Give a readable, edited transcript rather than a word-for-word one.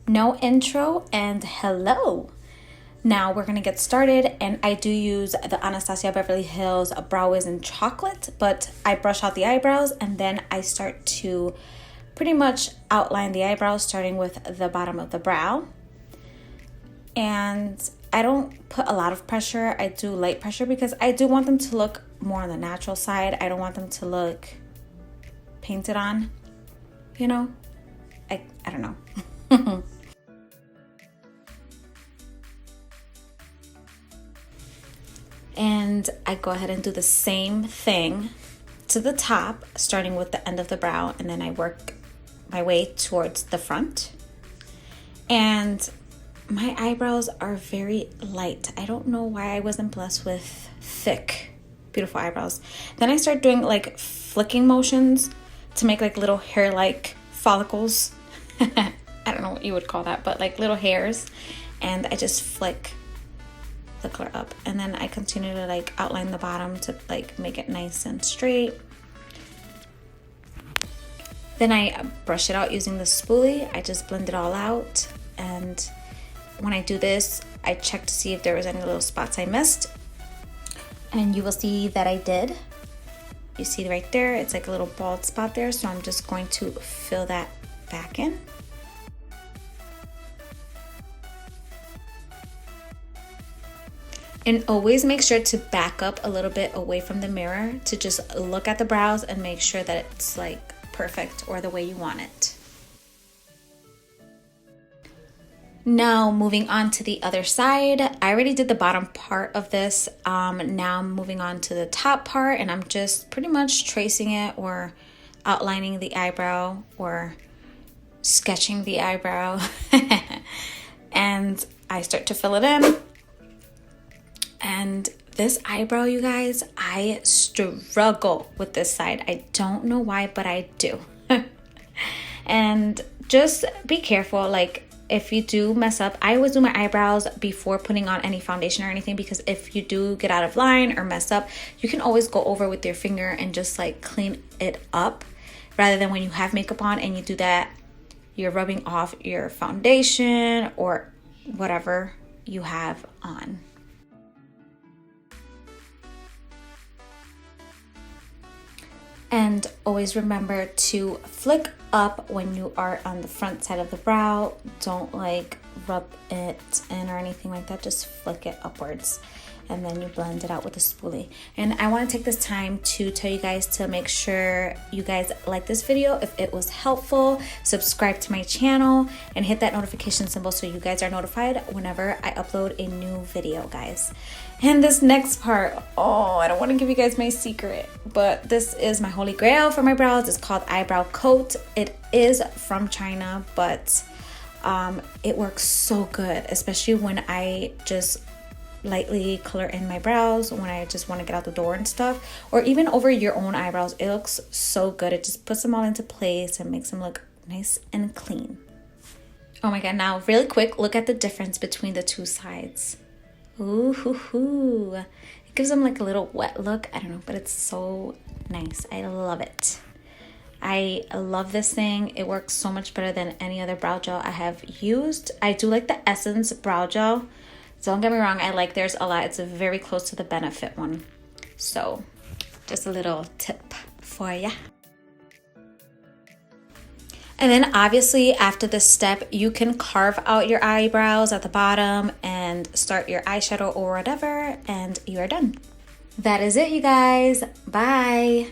No intro and hello. Now we're gonna get started, and I do use the Anastasia Beverly Hills Brow Wiz in Chocolate, but I brush out the eyebrows and then I start to pretty much outline the eyebrows starting with the bottom of the brow. And I don't put a lot of pressure, I do light pressure because I do want them to look more on the natural side. I don't want them to look painted on, you know? I don't know. And I go ahead and do the same thing to the top, starting with the end of the brow, and then I work my way towards the front. And my eyebrows are very light. I don't know why I wasn't blessed with thick, beautiful eyebrows. Then I start doing like flicking motions to make like little hair-like follicles. I don't know what you would call that, but like little hairs. And I just flick the color up, and then I continue to like outline the bottom to like make it nice and straight. Then I brush it out using the spoolie. I just blend it all out, and when I do this, I check to see if there was any little spots I missed, and you will see that I did. You see right there, it's like a little bald spot there, so I'm just going to fill that back in. And always make sure to back up a little bit away from the mirror to just look at the brows and make sure that it's like perfect or the way you want it. Now moving on to the other side. I already did the bottom part of this. Now I'm moving on to the top part, and I'm just pretty much tracing it or outlining the eyebrow or sketching the eyebrow. And I start to fill it in. And this eyebrow, you guys, I struggle with this side. I don't know why, but I do. And just be careful, like if you do mess up, I always do my eyebrows before putting on any foundation or anything, because if you do get out of line or mess up, you can always go over with your finger and just like clean it up, rather than when you have makeup on and you do that, you're rubbing off your foundation or whatever you have on. And always remember to flick up when you are on the front side of the brow. Don't like rub it in or anything like that. Just flick it upwards, and then you blend it out with a spoolie. And I want to take this time to tell you guys to make sure you guys like this video. If it was helpful, subscribe to my channel and hit that notification symbol so you guys are notified whenever I upload a new video, guys. And this next part, oh, I don't want to give you guys my secret, but this is my holy grail for my brows. It's called Eyebrow Coat. It is from China, but it works so good, especially when I just lightly color in my brows, when I just want to get out the door and stuff, or even over your own eyebrows. It looks so good. It just puts them all into place and makes them look nice and clean. Oh my god, now really quick, look at the difference between the two sides. Ooh, hoo, hoo. It gives them like a little wet look. I don't know, but it's so nice. I love it. I love this thing. It works so much better than any other brow gel I have used. I do like the Essence brow gel. Don't get me wrong, I like theirs a lot. It's very close to the Benefit one. So just a little tip for ya. And then obviously after this step, you can carve out your eyebrows at the bottom and start your eyeshadow or whatever, and you are done. That is it, you guys. Bye.